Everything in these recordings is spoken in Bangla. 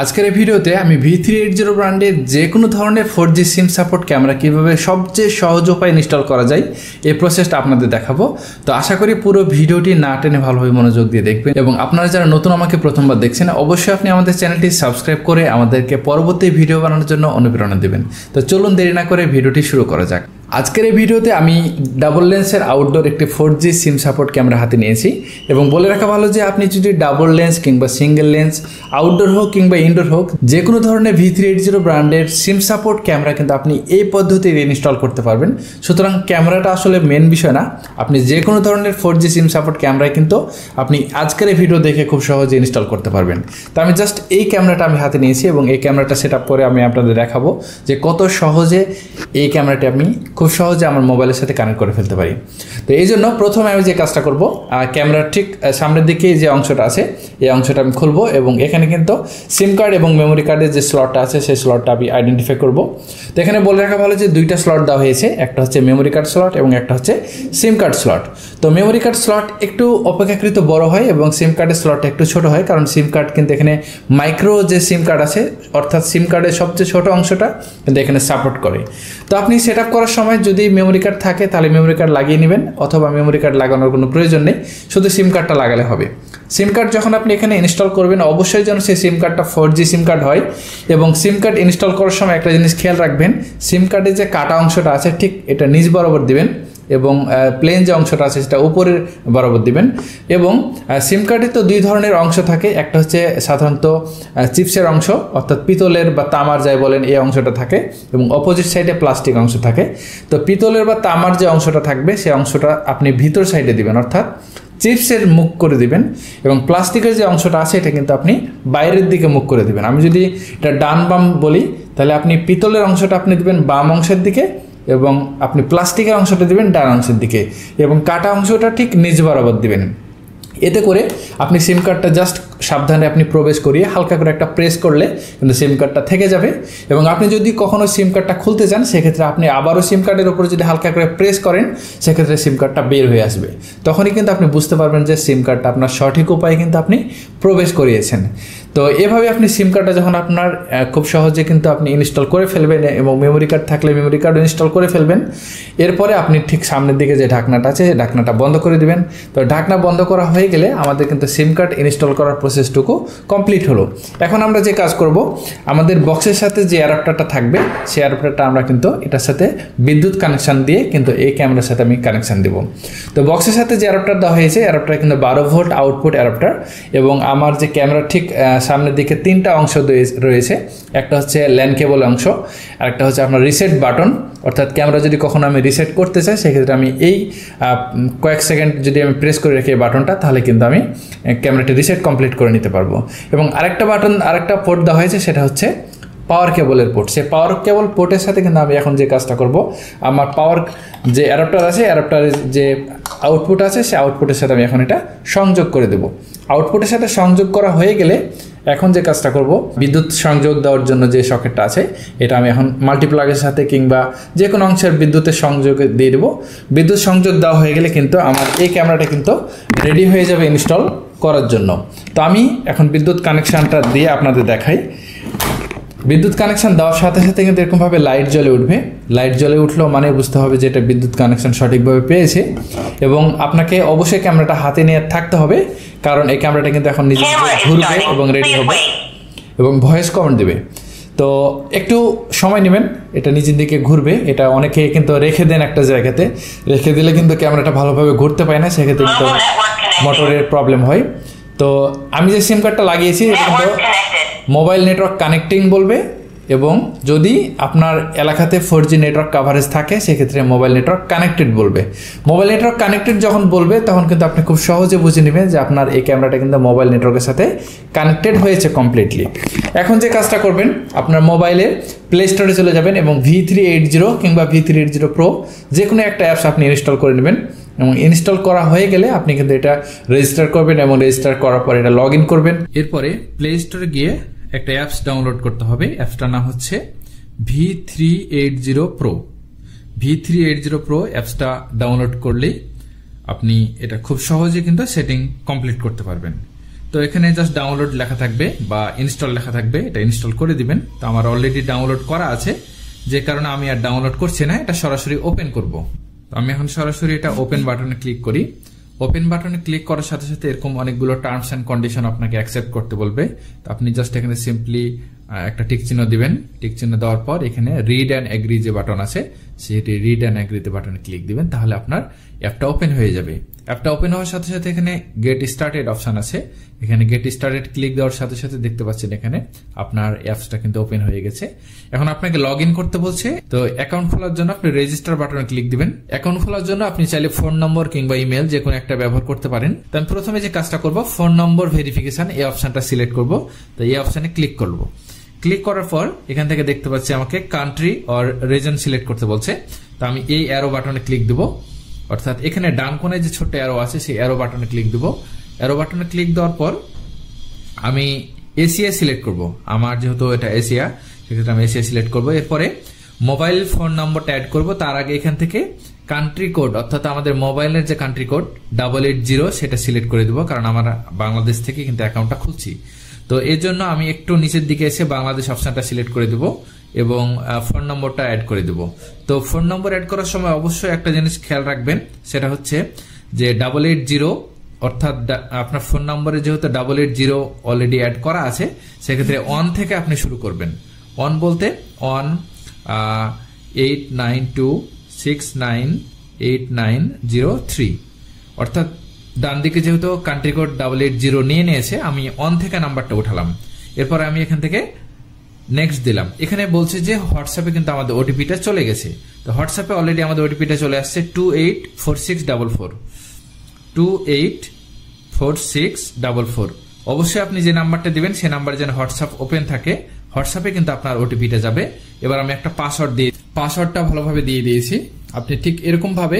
আজকের এই ভিডিওতে আমি V380 ব্র্যান্ডের যে কোনো ধরনের 4G সিম সাপোর্ট ক্যামেরা কীভাবে সবচেয়ে সহজ উপায়ে ইনস্টল করা যায় এই প্রসেসটা আপনাদের দেখাবো। তো আশা করি পুরো ভিডিওটি না টেনে ভালোভাবে মনোযোগ দিয়ে দেখবেন, এবং আপনারা যারা নতুন আমাকে প্রথমবার দেখছেন অবশ্যই আপনি আমাদের চ্যানেলটি সাবস্ক্রাইব করে আমাদেরকে পরবর্তী ভিডিও বানানোর জন্য অনুপ্রেরণা দেবেন। তো চলুন দেরি না করে ভিডিওটি শুরু করা যাক। আজকের এই ভিডিওতে আমি ডাবল লেন্সের আউটডোর একটি 4G সিম সাপোর্ট ক্যামেরা হাতে নিয়েছি, এবং বলে রাখা ভালো যে আপনি যদি ডাবল লেন্স কিংবা সিঙ্গেল লেন্স আউটডোর হোক কিংবা ইনডোর হোক যে কোনো ধরনের V380 ব্র্যান্ডের সিম সাপোর্ট ক্যামেরা কিন্তু আপনি এই পদ্ধতিতে ইনস্টল করতে পারবেন। সুতরাং ক্যামেরাটা আসলে মেন বিষয় না, আপনি যে কোনো ধরনের 4G সিম সাপোর্ট ক্যামেরায় কিন্তু আপনি আজকের এই ভিডিও দেখে খুব সহজে ইনস্টল করতে পারবেন। তো আমি জাস্ট এই ক্যামেরাটা আমি হাতে নিয়েছি, এবং এই ক্যামেরাটা সেট আপ করে আমি আপনাদের দেখাবো যে কত সহজে এই ক্যামেরাটি আমি খুব সহজে আমার মোবাইলের সাথে কানেক্ট করে ফেলতে পারি। তো এই জন্য প্রথমে আমি যে কাজটা করব, ক্যামেরার ঠিক সামনের দিকে যে অংশটা আছে এই অংশটা আমি খুলবো, এবং এখানে কিন্তু সিম কার্ড এবং মেমোরি কার্ডের যে স্লটটা আছে সেই স্লটটা আমি আইডেন্টিফাই করব। তো এখানে বলে রাখা ভালো যে দুইটা স্লট দেওয়া হয়েছে, একটা হচ্ছে মেমোরি কার্ড স্লট এবং একটা হচ্ছে সিম কার্ড স্লট। তো মেমোরি কার্ড স্লট একটু অপেক্ষাকৃত বড় হয় এবং সিম কার্ডের স্লটটা একটু ছোট হয়, কারণ সিম কার্ড কিন্তু এখানে মাইক্রো যে সিম কার্ড আছে অর্থাৎ সিম কার্ডের সবচেয়ে ছোট অংশটা কিন্তু এখানে সাপোর্ট করে। তো আপনি সেট আপ করার সময় যদি মেমোরি কার্ড থাকে তাহলে মেমোরি কার্ড লাগিয়ে নেবেন, অথবা মেমোরি কার্ড লাগানোর কোনো প্রয়োজন নেই, শুধু সিম কার্ডটা লাগালে হবে। সিম কার্ড যখন আপনি এখানে ইনস্টল করবেন অবশ্যই যেন সেই সিম কার্ডটা 4G সিম কার্ড হয়, এবং সিম কার্ড ইনস্টল করার সময় একটা জিনিস খেয়াল রাখবেন, সিম কার্ডের যে কাটা অংশটা আছে ঠিক এটা নিচ বরাবর দিবেন, এবং প্লেন যে অংশটা আছে সেটা উপরের বরাবর দিবেন। এবং সিম কার্ডে তো দুই ধরনের অংশ থাকে, একটা হচ্ছে সাধারণত চিপসের অংশ অর্থাৎ পিতলের বা তামার যাই বলেন এই অংশটা থাকে, এবং অপোজিট সাইডে প্লাস্টিক অংশ থাকে। তো পিতলের বা তামার যে অংশটা থাকবে সেই অংশটা আপনি ভিতর সাইডে দিবেন, অর্থাৎ চিপসের মুখ করে দিবেন, এবং প্লাস্টিকের যে অংশটা আছে এটা কিন্তু আপনি বাইরের দিকে মুখ করে দিবেন। আমি যদি এটা ডান বাম বলি তাহলে আপনি পিতলের অংশটা আপনি দিবেন বাম অংশের দিকে, এবং আপনি প্লাস্টিকের অংশটা দিবেন ডান অংশের দিকে, এবং কাটা অংশটা ঠিক নিচ বরাবর দিবেন। এতে করে আপনি সিম কার্ডটা জাস্ট সাবধানে আপনি প্রবেশ করিয়ে হালকা করে একটা প্রেস করলে কিন্তু সিম কার্ডটা থেকে যাবে, এবং আপনি যদি কখনো সিম কার্ডটা খুলতে চান সেক্ষেত্রে আপনি আবারও সিম কার্ডের উপরে যদি হালকা করে প্রেস করেন সেক্ষেত্রে সিম কার্ডটা বের হয়ে আসবে। তখনই কিন্তু আপনি বুঝতে পারবেন যে সিম কার্ডটা আপনার সঠিক উপায়ে কিন্তু আপনি প্রবেশ করিয়েছেন। তো এভাবে আপনি সিম কার্ডটা যখন আপনার খুব সহজে কিন্তু আপনি ইনস্টল করে ফেলবেন, এবং মেমোরি কার্ড থাকলে মেমোরি কার্ড ইনস্টল করে ফেলবেন। এরপরে আপনি ঠিক সামনের দিকে যে ঢাকনাটা আছে ঢাকনাটা বন্ধ করে দিবেন। তো ঢাকনা বন্ধ করা হয়ে গেলে আমাদের কিন্তু সিম কার্ড ইনস্টল করার প্রসেসটুকু কমপ্লিট হলো। এখন আমরা যে কাজ করব, আমাদের বক্সের সাথে যে অ্যাডাপ্টারটা থাকবে সেই অ্যাডাপ্টারটা আমরা কিন্তু এটার সাথে বিদ্যুৎ কানেকশান দিয়ে কিন্তু এই ক্যামেরার সাথে আমি কানেকশান দেব। তো বক্সের সাথে যে অ্যাডাপ্টার দেওয়া হয়েছে অ্যাডাপ্টার কিন্তু 12 ভোল্ট আউটপুট অ্যাডাপ্টার, এবং আমার যে ক্যামেরার ঠিক সামনের দিকে তিনটা অংশ রয়েছে, একটা হচ্ছে ল্যান কেবল অংশ, আর একটা হচ্ছে আপনার রিসেট বাটন, অর্থাৎ ক্যামেরা যদি কখনো আমি রিসেট করতে চাই সেক্ষেত্রে আমি এই কয়েক সেকেন্ড যদি আমি প্রেস করে রাখি এই বাটনটা তাহলে কিন্তু আমি ক্যামেরাটি রিসেট কমপ্লিট করে নিতে পারবো। এবং আরেকটা পোর্ট দেওয়া হয়েছে সেটা হচ্ছে পাওয়ার কেবলের পোর্ট। সেই পাওয়ার কেবল পোর্টের সাথে কিন্তু আমি এখন যে কাজটা করব, আমার পাওয়ার যে অ্যাডাপ্টার আছে অ্যাডাপ্টারের যে আউটপুট আছে সেই আউটপুটের সাথে আমি এখন এটা সংযোগ করে দেব। আউটপুটের সাথে সংযোগ করা হয়ে গেলে এখন যে কাজটা করব, বিদ্যুৎ সংযোগ দেওয়ার জন্য যে সকেটটা আছে এটা আমি এখন মাল্টিপ্লাগের সাথে কিংবা যে কোনো অংশের বিদ্যুতের সংযোগে দিয়ে দেবো। বিদ্যুৎ সংযোগ দেওয়া হয়ে গেলে কিন্তু আমার এই ক্যামেরাটা কিন্তু রেডি হয়ে যাবে ইনস্টল করার জন্য। তো আমি এখন বিদ্যুৎ কানেকশানটা দিয়ে আপনাদের দেখাই। বিদ্যুৎ কানেকশান দেওয়ার সাথে সাথে কিন্তু এরকমভাবে লাইট জ্বলে উঠবে। লাইট জ্বলে উঠলেও মানে বুঝতে হবে যে এটা বিদ্যুৎ কানেকশান সঠিকভাবে পেয়েছে, এবং আপনাকে অবশ্যই ক্যামেরাটা হাতে নিয়ে থাকতে হবে, কারণ এই ক্যামেরাটা কিন্তু এখন নিজে ঘুরবে এবং রেডি হবে এবং ভয়েস কমান্ড দেবে। তো একটু সময় নেবেন, এটা নিচের দিকে ঘুরবে। এটা অনেকে কিন্তু রেখে দেন একটা জায়গাতে, রেখে দিলে কিন্তু ক্যামেরাটা ভালোভাবে ঘুরতে পায় না, সেক্ষেত্রে কিন্তু মোটরের প্রবলেম হয়। তো আমি যে সিম কার্ডটা লাগিয়েছি এটা কিন্তু মোবাইল নেটওয়ার্ক কানেক্টিং বলবে, এবং যদি আপনার এলাকাতে 4G নেটওয়ার্ক কাভারেজ থাকে সেক্ষেত্রে মোবাইল নেটওয়ার্ক কানেক্টেড বলবে। মোবাইল নেটওয়ার্ক কানেক্টেড যখন বলবে তখন কিন্তু আপনি খুব সহজে বুঝে নেবেন যে আপনার এই ক্যামেরাটা কিন্তু মোবাইল নেটওয়ার্কের সাথে কানেক্টেড হয়েছে কমপ্লিটলি। এখন যে কাজটা করবেন, আপনার মোবাইলের প্লে স্টোরে চলে যাবেন এবং V380 কিংবা V380 Pro যে কোনো একটা অ্যাপস আপনি ইনস্টল করে নেবেন, এবং ইনস্টল করা হয়ে গেলে আপনি কিন্তু এটা রেজিস্টার করবেন, এবং রেজিস্টার করার পর এটা লগ ইন করবেন। এরপরে প্লে স্টোরে গিয়ে একটা অ্যাপস ডাউনলোড করতে হবে। অ্যাপসটার নাম হচ্ছে V380 Pro। V380 Pro অ্যাপসটা ডাউনলোড করলেই আপনি এটা খুব সহজে কিন্তু সেটিং কমপ্লিট করতে পারবেন। তো এখানে জাস্ট ডাউনলোড লেখা থাকবে বা ইনস্টল লেখা থাকবে, এটা ইনস্টল করে দিবেন। তো আমার অলরেডি ডাউনলোড করা আছে, যে কারণে আমি আর ডাউনলোড করছি না, এটা সরাসরি ওপেন করব। তো আমি এখন সরাসরি এটা ওপেন বাটনে ক্লিক করি। ওপেন বাটনে ক্লিক করার সাথে সাথে এরকম অনেকগুলো টার্মস এন্ড কন্ডিশন আপনাকে অ্যাকসেপ্ট করতে বলবে। তো আপনি জাস্ট এখানে সিম্পলি একটা টিক চিহ্ন দিবেন। টিক চিহ্ন দেওয়ার পর এখানে রিড অ্যান্ড এগ্রি যে বাটন আছে সেটি রিড অ্যান্ড এগ্রিতে বাটনে ক্লিক দিবেন, তাহলে আপনার অ্যাপটা ওপেন হয়ে যাবে। অ্যাপটা ওপেন হওয়ার সাথে সাথে এখানে গেট স্টার্টেড অপশন আছে, এখানে গেট স্টার্টেড ক্লিক দেওয়ার সাথে সাথে দেখতে পাচ্ছেন এখানে আপনার অ্যাপসটা কিন্তু ওপেন হয়ে গেছে। এখন আপনাকে লগ ইন করতে বলছে। তো অ্যাকাউন্ট খোলার জন্য আপনি রেজিস্টার বাটনে ক্লিক দিবেন। অ্যাকাউন্ট খোলার জন্য আপনি চাইলে ফোন নম্বর কিংবা ইমেল যে কোনো একটা ব্যবহার করতে পারেন। তো আমি প্রথমে যে কাজটা করব, ফোন নম্বর ভেরিফিকেশন এই অপশনটা সিলেক্ট করব। তো এই অপশনে ক্লিক করব। ক্লিক করার পর এখান থেকে দেখতে পাচ্ছি আমাকে কান্ট্রি অর রিজন সিলেক্ট করতে বলছে। তো আমি এই অ্যারো বাটনে ক্লিক দেব, অর্থাৎ এখানে ডান কোণে যে ছোট্ট অ্যারো আছে সেই অ্যারো বাটনে ক্লিক দেব। অ্যারো বাটনে ক্লিক দেওয়ার পর আমি এশিয়া সিলেক্ট করব। আমার যেহেতু এটা এশিয়া, সেক্ষেত্রে আমি এশিয়া সিলেক্ট করব। এরপরে মোবাইল ফোন নাম্বারটা অ্যাড করব। তার আগে এখান থেকে কান্ট্রি কোড, অর্থাৎ আমাদের মোবাইলের যে কান্ট্রি কোড 880 সেটা সিলেক্ট করে দেবো, কারণ আমরা বাংলাদেশ থেকে কিন্তু অ্যাকাউন্টটা খুলছি। তো এর জন্য আমি একটু নিচের দিকে এসে বাংলাদেশ অপশনটা সিলেক্ট করে দেব এবং ফোন নম্বরটা অ্যাড করে দেব। তো ফোন নম্বর অ্যাড করার সময় অবশ্যই একটা জিনিস খেয়াল রাখবেন, সেটা হচ্ছে যে 880, অর্থাৎ আপনার ফোন নম্বরে যেহেতু 880 অলরেডি অ্যাড করা আছে, সেক্ষেত্রে 1 থেকে আপনি শুরু করবেন। 1 বলতে 18926989003, অর্থাৎ ডান দিকে যেহেতু কান্ট্রি কোড 880 নিয়ে নিয়েছে, আমি 1 থেকে নাম্বারটা উঠালাম। এরপর আমি এখান থেকে নেক্সট দিলাম। এখানে বলছে যে হোয়াটসঅ্যাপে কিন্তু আমাদের ওটিপিটা চলে গেছে। তো হোয়াটসঅ্যাপে অলরেডি আমাদের ওটিপিটা চলে আসছে 284644 284644। অবশ্যই আপনি যে নাম্বারটা দিবেন সেই নাম্বারে যেন হোয়াটসঅ্যাপ ওপেন থাকে, হোয়াটসঅ্যাপে কিন্তু আপনার ওটিপিটা যাবে। এবার আমি একটা পাসওয়ার্ডটা ভালোভাবে দিয়ে দিয়েছি। আপনি ঠিক এরকম ভাবে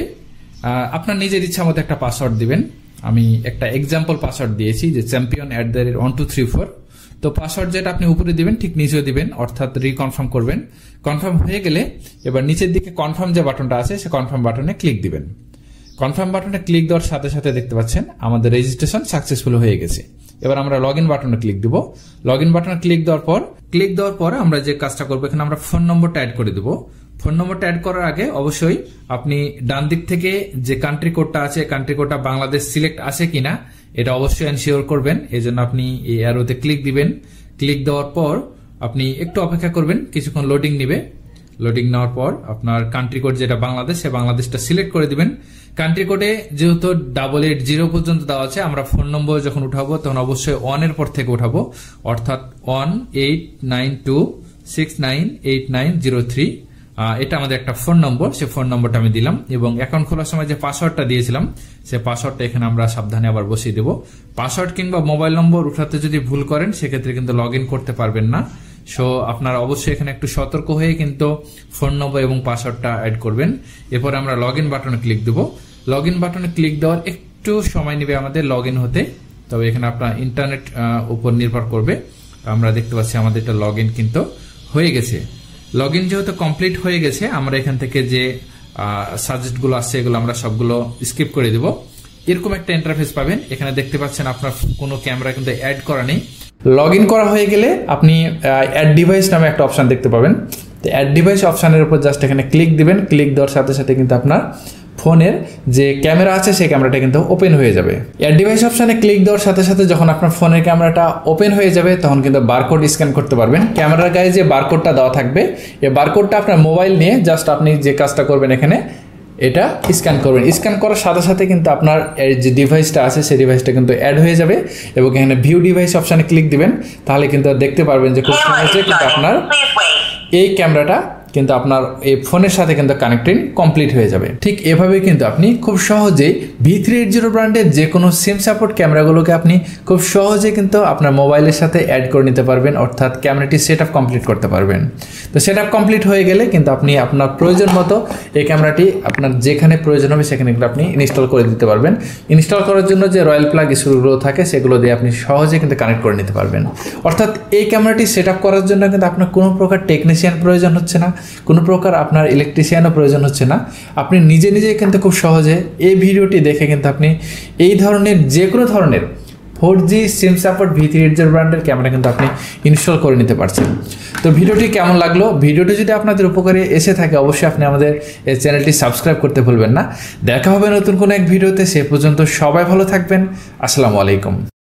আপনার নিজের ইচ্ছা মতো একটা পাসওয়ার্ড দিবেন। আমি একটা এক্সাম্পল পাসওয়ার্ড দিয়েছি যে champion@1234। তো পাসওয়ার্ড যেটা আপনি উপরে দিবেন ঠিক নিচেও দিবেন, অর্থাৎ রিকনফার্ম করবেন। কনফার্ম হয়ে গেলে এবার নিচের দিকে কনফার্ম যে বাটনটা আছে সে কনফার্ম বাটনে ক্লিক দিবেন। কনফার্ম বাটনে ক্লিক দেওয়ার সাথে সাথে দেখতে পাচ্ছেন আমাদের রেজিস্ট্রেশন সাকসেসফুল হয়ে গেছে। এবার আমরা লগ ইন বাটনে ক্লিক দিব। লগ ইন বাটনে ক্লিক দেওয়ার পর আমরা যে কাজটা করবো, এখানে আমরা ফোন নম্বরটা অ্যাড করে দেবো। ফোন নম্বরটা অ্যাড করার আগে অবশ্যই আপনি ডান দিক থেকে যে কান্ট্রি কোডটা আছে, কান্ট্রি কোডটা বাংলাদেশ সিলেক্ট আছে কিনা এটা অবশ্যই এনশিওর করবেন। এই জন্য আপনি এই অ্যারোতে ক্লিক দিবেন। ক্লিক দেওয়ার পর আপনি একটু অপেক্ষা করবেন, কিছুক্ষণ লোডিং নিবে। লোডিং নেওয়ার পর আপনার কান্ট্রি কোড যেটা বাংলাদেশ, সে বাংলাদেশটা সিলেক্ট করে দিবেন। কান্ট্রি কোডে যেহেতু 880 পর্যন্ত দেওয়া আছে, আমরা ফোন নম্বর যখন উঠাবো তখন অবশ্যই 1 এর পর থেকে উঠাবো, অর্থাৎ 1892698903। এটা আমাদের একটা ফোন নম্বর, সে ফোন নম্বরটা আমি দিলাম এবং অ্যাকাউন্ট খোলার সময় যে পাসওয়ার্ডটা দিয়েছিলাম সে পাসওয়ার্ডটা এখানে আমরা সাবধানে আবার বসিয়ে দেব। পাসওয়ার্ড কিংবা মোবাইল নম্বর উঠাতে যদি ভুল করেন সেক্ষেত্রে কিন্তু লগ ইন করতে পারবেন না। সো আপনারা অবশ্যই এখানে একটু সতর্ক হয়ে কিন্তু ফোন নম্বর এবং পাসওয়ার্ডটা অ্যাড করবেন। এরপর আমরা লগ ইন বাটনে ক্লিক দেব। লগ ইন বাটনে ক্লিক দেওয়ার একটু সময় নেবে আমাদের লগ ইন হতে, তবে এখানে আপনার ইন্টারনেট উপর নির্ভর করবে। আমরা দেখতে পাচ্ছি আমাদের এটা লগ ইন কিন্তু হয়ে গেছে। লগ ইন যেহেতু কমপ্লিট হয়ে গেছে, আমরা এখান থেকে যে সাজেস্টগুলো আসছে এগুলো আমরা সবগুলো স্কিপ করে দেব। এরকম একটা ইন্টারফেস পাবেন। এখানে দেখতে পাচ্ছেন আপনার কোনো ক্যামেরা কিন্তু অ্যাড করা নেই। লগ ইন করা হয়ে গেলে আপনি অ্যাড ডিভাইস নামে একটা অপশন দেখতে পাবেন। তো অ্যাড ডিভাইস অপশনের উপর জাস্ট এখানে ক্লিক দিবেন। ক্লিক দেওয়ার সাথে সাথে কিন্তু আপনার ফোনের যে ক্যামেরা আছে সেই ক্যামেরাটা কিন্তু ওপেন হয়ে যাবে। অ্যাড ডিভাইস অপশনে ক্লিক দেওয়ার সাথে সাথে যখন আপনার ফোনের ক্যামেরাটা ওপেন হয়ে যাবে তখন কিন্তু বারকোড স্ক্যান করতে পারবেন। ক্যামেরার গায়ে যে বারকোডটা দেওয়া থাকবে, এই বারকোডটা আপনার মোবাইল নিয়ে জাস্ট আপনি যে কাজটা করবেন এখানে এটা স্ক্যান করবেন। স্ক্যান করার সাথে সাথে কিন্তু আপনার যে ডিভাইসটা আছে সেই ডিভাইসটা কিন্তু অ্যাড হয়ে যাবে এবং এখানে ভিউ ডিভাইস অপশনে ক্লিক দিবেন। তাহলে কিন্তু দেখতে পারবেন যে খুব সহজে কিন্তু আপনার এই ক্যামেরাটা কিন্তু আপনার এই ফোনের সাথে কিন্তু কানেক্টিং কমপ্লিট হয়ে যাবে। ঠিক এভাবে কিন্তু আপনি খুব সহজেই V380 ব্র্যান্ডের যে কোনো সিম সাপোর্ট ক্যামেরাগুলোকে আপনি খুব সহজে কিন্তু আপনার মোবাইলের সাথে অ্যাড করে নিতে পারবেন, অর্থাৎ ক্যামেরাটি সেট আপ কমপ্লিট করতে পারবেন। তো সেট আপ কমপ্লিট হয়ে গেলে কিন্তু আপনি আপনার প্রয়োজন মতো এই ক্যামেরাটি আপনার যেখানে প্রয়োজন হবে সেখানে কিন্তু আপনি ইনস্টল করে দিতে পারবেন। ইনস্টল করার জন্য যে রয়্যাল প্লাগ স্ক্রুগুলো থাকে সেগুলো দিয়ে আপনি সহজে কিন্তু কানেক্ট করে নিতে পারবেন। অর্থাৎ এই ক্যামেরাটি সেট আপ করার জন্য কিন্তু আপনার কোনো প্রকার টেকনিশিয়ান প্রয়োজন হচ্ছে না, কোনো প্রকার আপনার ইলেকট্রিশিয়ানও প্রয়োজন হচ্ছে না। আপনি নিজে নিজেই কিন্তু খুব সহজে এই ভিডিওটি দেখে কিন্তু আপনি এই ধরনের যে কোনো ধরনের 4G সিম সাপোর্ট V380 ব্র্যান্ডের ক্যামেরা কিন্তু আপনি ইনস্টল করে নিতে পারছেন। তো ভিডিওটি কেমন লাগলো? ভিডিওটি যদি আপনাদের উপকারে এসে থাকে অবশ্যই আপনি আমাদের এই চ্যানেলটি সাবস্ক্রাইব করতে ভুলবেন না। দেখা হবে নতুন কোনো এক ভিডিওতে, সে পর্যন্ত সবাই ভালো থাকবেন। আসসালামু আলাইকুম।